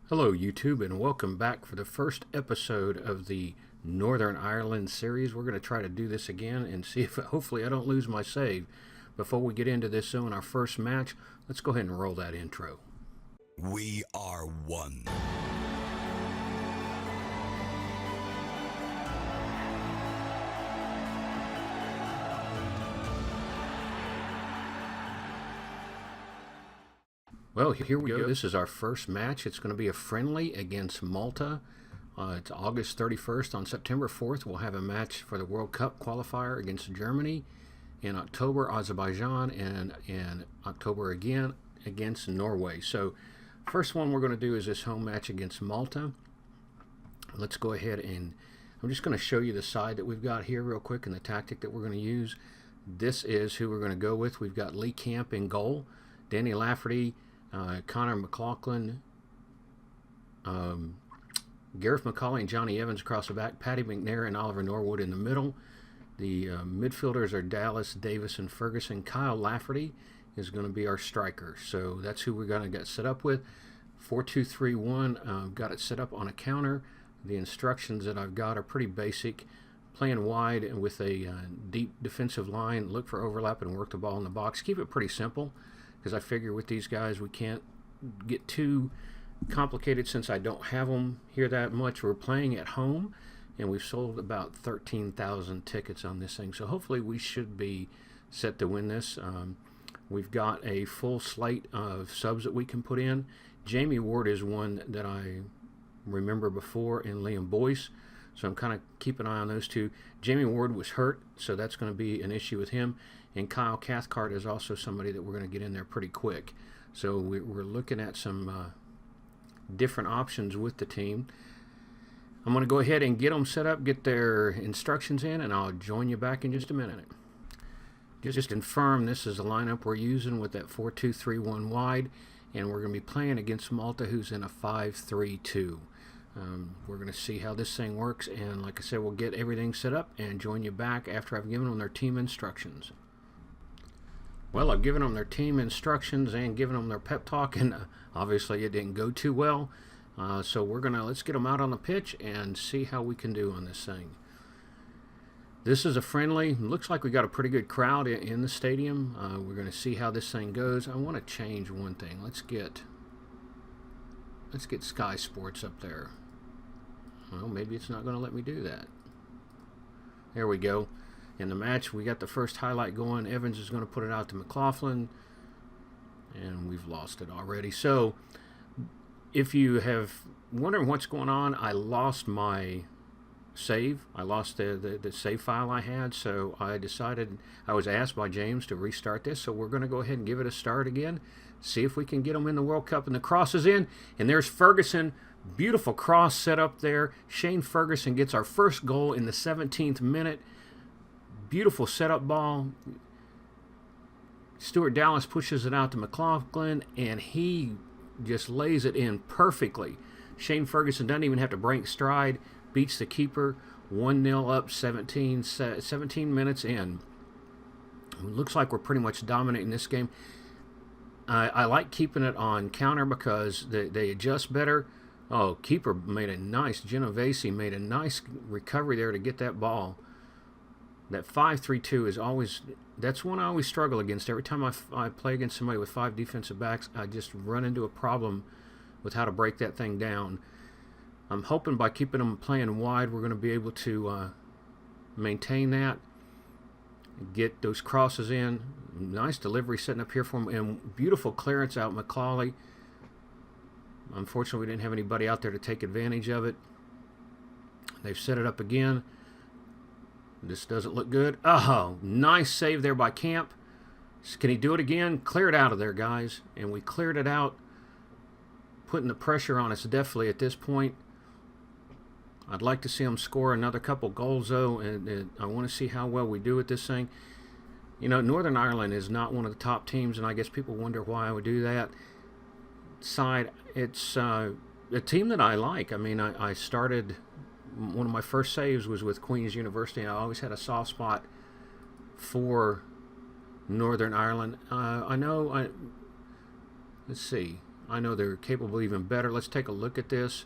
Hello YouTube, and welcome back for the first episode of the Northern Ireland series. We're going to try to do this again and see if hopefully I don't lose my save. Before we get into this though, in our first match, let's go ahead and roll that intro. We are one. Well, here we go. This is our first match. It's going to be a friendly against Malta. It's August 31st. On September 4th, we'll have a match for the World Cup qualifier against Germany. In October, Azerbaijan, and in October again against Norway. So, first one we're going to do is this home match against Malta. Let's go ahead and I'm just going to show you the side that we've got here real quick and the tactic that we're going to use. This is who we're going to go with. We've got Lee Camp in goal, Danny Lafferty, Connor McLaughlin, Gareth McCauley and Johnny Evans across the back, Paddy McNair and Oliver Norwood in the middle. The midfielders are Dallas, Davis, and Ferguson. Kyle Lafferty is going to be our striker. So that's who we're going to get set up with. 4-2-3-1. Got it set up on a counter. The instructions that I've got are pretty basic. Playing wide and with a deep defensive line. Look for overlap and work the ball in the box. Keep it pretty simple, because I figure with these guys we can't get too complicated since I don't have them here that much. We're playing at home, and we've sold about 13,000 tickets on this thing, so hopefully we should be set to win this. We've got a full slate of subs that we can put in. Jamie Ward is one that I remember before, and Liam Boyce, so I'm kind of keeping an eye on those two. Jamie Ward was hurt, so that's going to be an issue with him. And Kyle Cathcart is also somebody that we're going to get in there pretty quick. So we're looking at some different options with the team. I'm going to go ahead and get them set up, get their instructions in, and I'll join you back in just a minute. Just confirm this is the lineup we're using with that 4-2-3-1 wide, and we're going to be playing against Malta, who's in a 5-3-2. We're going to see how this thing works, and like I said, we'll get everything set up and join you back after I've given them their team instructions. Well, I've given them their team instructions and given them their pep talk, and obviously it didn't go too well. So let's get them out on the pitch and see how we can do on this thing. This is a friendly. Looks like we got a pretty good crowd in the stadium. We're going to see how this thing goes. I want to change one thing. Let's get Sky Sports up there. Well, maybe it's not going to let me do that. There we go. In the match, we got the first highlight going. Evans is going to put it out to McLaughlin, and we've lost it already. So if you have wondering what's going on, I lost my save. I lost the save file I had, so I decided, I was asked by James to restart this, so we're going to go ahead and give it a start again, see if we can get them in the World Cup. And the cross is in, and there's Ferguson. Beautiful cross set up there. Shane Ferguson gets our first goal in the 17th minute. Beautiful setup ball. Stuart Dallas pushes it out to McLaughlin, and he just lays it in perfectly. Shane Ferguson doesn't even have to break stride. Beats the keeper. 1-0 up, 17 minutes in. It looks like we're pretty much dominating this game. I like keeping it on counter because they adjust better. Oh, keeper made a nice, Genovese made a nice recovery there to get that ball. That 5-3-2 is always, that's one I always struggle against. Every time I play against somebody with 5 defensive backs, I just run into a problem with how to break that thing down. I'm hoping by keeping them playing wide, we're going to be able to maintain that, get those crosses in. Nice delivery setting up here for him, and beautiful clearance out McCauley. Unfortunately, we didn't have anybody out there to take advantage of it. They've set it up again. This doesn't look good. Oh, nice save there by Camp. Can he do it again? Clear it out of there, guys. And we cleared it out, putting the pressure on us definitely at this point. I'd like to see them score another couple goals, though, and I want to see how well we do with this thing. You know, Northern Ireland is not one of the top teams, and I guess people wonder why I would do that. It's a team that I like. I mean, I started, one of my first saves was with Queen's University. I always had a soft spot for Northern Ireland. Let's see. I know they're capable of even better. Let's take a look at this.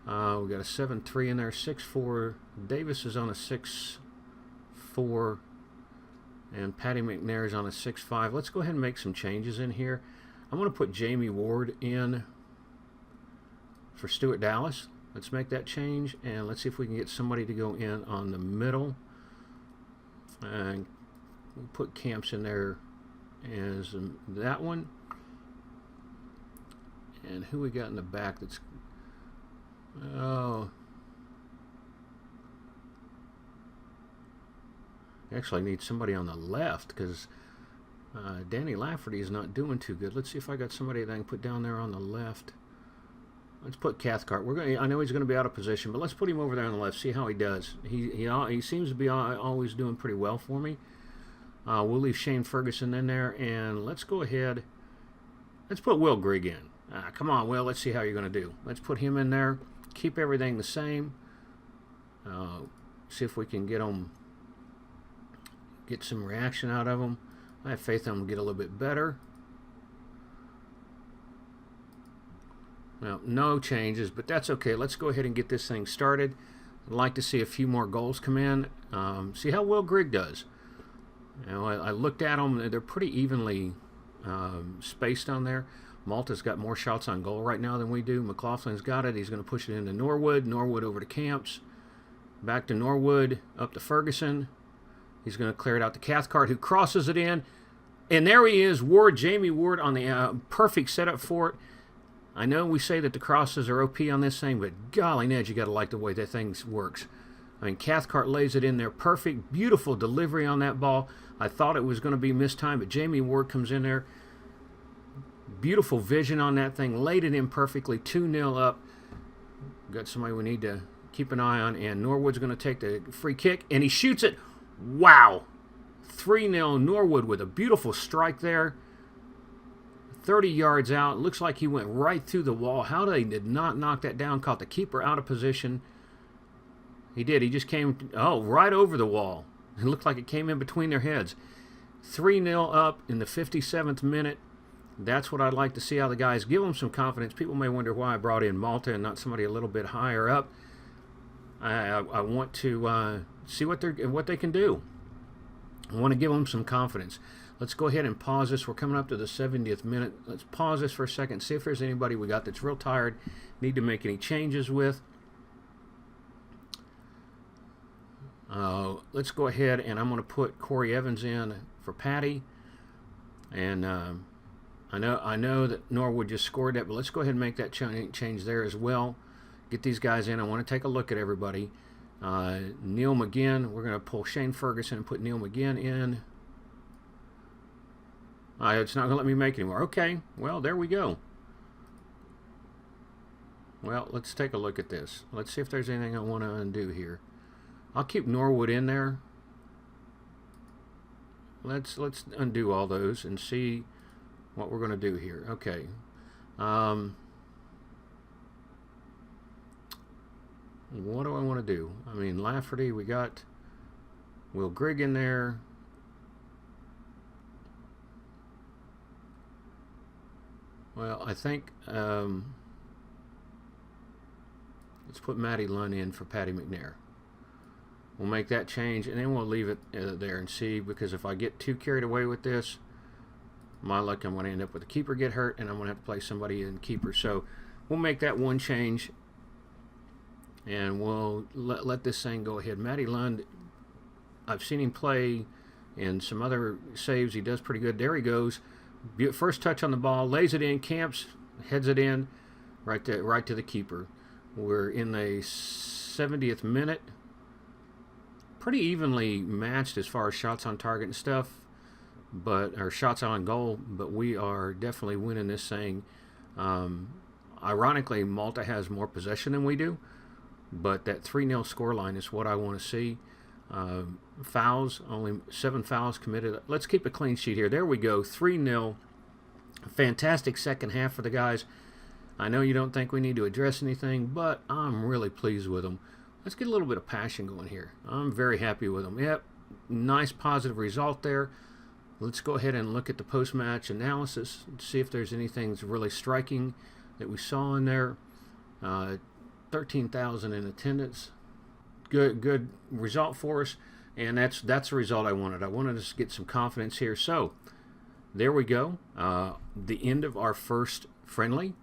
We got a 7-3 in there, 6-4. Davis is on a 6-4, and Patty McNair is on a 6-5. Let's go ahead and make some changes in here. I'm going to put Jamie Ward in for Stuart Dallas. Let's make that change, and let's see if we can get somebody to go in on the middle. And we'll put Camps in there as that one. And who we got in the back that's... Oh. Actually, I need somebody on the left because Danny Lafferty is not doing too good. Let's see if I got somebody that I can put down there on the left. Let's put Cathcart. I know he's going to be out of position, but let's put him over there on the left. See how he does. He seems to be always doing pretty well for me. We'll leave Shane Ferguson in there, and let's go ahead. Let's put Will Grigg in. Come on, Will. Let's see how you're going to do. Let's put him in there. Keep everything the same. See if we can get some reaction out of them. I have faith I'm going to get a little bit better. Well, no changes, but that's okay. Let's go ahead and get this thing started. I'd like to see a few more goals come in. See how Will Grigg does. You know, I looked at them. They're pretty evenly spaced on there. Malta's got more shots on goal right now than we do. McLaughlin's got it. He's going to push it into Norwood. Norwood over to Camps. Back to Norwood. Up to Ferguson. He's going to clear it out to Cathcart, who crosses it in. And there he is, Ward, Jamie Ward, on the perfect setup for it. I know we say that the crosses are OP on this thing, but golly, Ned, you got to like the way that thing works. I mean, Cathcart lays it in there. Perfect, beautiful delivery on that ball. I thought it was going to be mistimed, but Jamie Ward comes in there. Beautiful vision on that thing. Laid it in perfectly. 2-0 up. Got somebody we need to keep an eye on, and Norwood's going to take the free kick, and he shoots it. Wow. 3-0 Norwood with a beautiful strike there. 30 yards out. Looks like he went right through the wall. How they did not knock that down. Caught the keeper out of position. He did. He just came, right over the wall. It looked like it came in between their heads. 3-0 up in the 57th minute. That's what I'd like to see how the guys give them some confidence. People may wonder why I brought in Malta and not somebody a little bit higher up. I want to see what they can do. I want to give them some confidence. Let's go ahead and pause this. We're coming up to the 70th minute. Let's pause this for a second, see if there's anybody we got that's real tired, need to make any changes with. Let's go ahead, and I'm going to put Corey Evans in for Patty. And I know that Norwood just scored that, but let's go ahead and make that change there as well. Get these guys in. I want to take a look at everybody. Neil McGinn, we're going to pull Shane Ferguson and put Neil McGinn in. It's not going to let me make anymore. Okay, well, there we go. Well, let's take a look at this. Let's see if there's anything I want to undo here. I'll keep Norwood in there. Let's undo all those and see what we're going to do here. Okay. What do I want to do? I mean, Lafferty, we got Will Grigg in there. Well, I think let's put Matty Lunn in for Patty McNair. We'll make that change, and then we'll leave it there and see, because if I get too carried away with this, my luck, I'm going to end up with the keeper get hurt, and I'm going to have to play somebody in keeper. So we'll make that one change, and we'll let this thing go ahead. Matty Lund, I've seen him play in some other saves. He does pretty good. There he goes. First touch on the ball, lays it in, Camps, heads it in, right to the keeper. We're in the 70th minute. Pretty evenly matched as far as shots on target and stuff, or shots on goal, but we are definitely winning this thing. Ironically, Malta has more possession than we do, but that 3-0 scoreline is what I want to see. Fouls, only 7 fouls committed. Let's keep a clean sheet here. There we go, 3-0. Fantastic second half for the guys. I know you don't think we need to address anything, but I'm really pleased with them. Let's get a little bit of passion going here. I'm very happy with them. Yep, nice positive result there. let's go ahead and look at the post-match analysis, see if there's anything that's really striking that we saw in there. 13,000 in attendance. Good result for us, and that's the result I wanted. I wanted us to get some confidence here. So there we go. The end of our first friendly.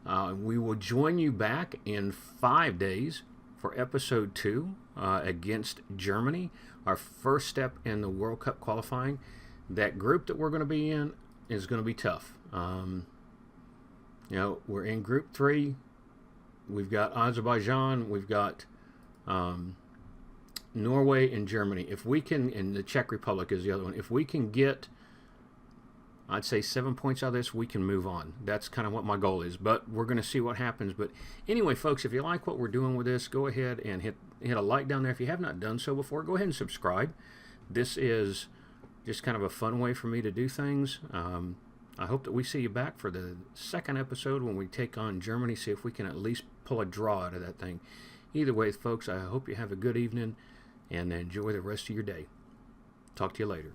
We will join you back in 5 days for episode 2 against Germany, our first step in the World Cup qualifying. That group that we're going to be in is going to be tough. We're in Group 3. We've got Azerbaijan. We've got Norway and Germany. If we can, and the Czech Republic is the other one. If we can get, I'd say 7 points out of this, we can move on. That's kind of what my goal is. But we're going to see what happens. But anyway, folks, if you like what we're doing with this, go ahead and hit a like down there. If you have not done so before, go ahead and subscribe. This is just kind of a fun way for me to do things. I hope that we see you back for the second episode when we take on Germany, see if we can at least pull a draw out of that thing. Either way, folks, I hope you have a good evening and enjoy the rest of your day. Talk to you later.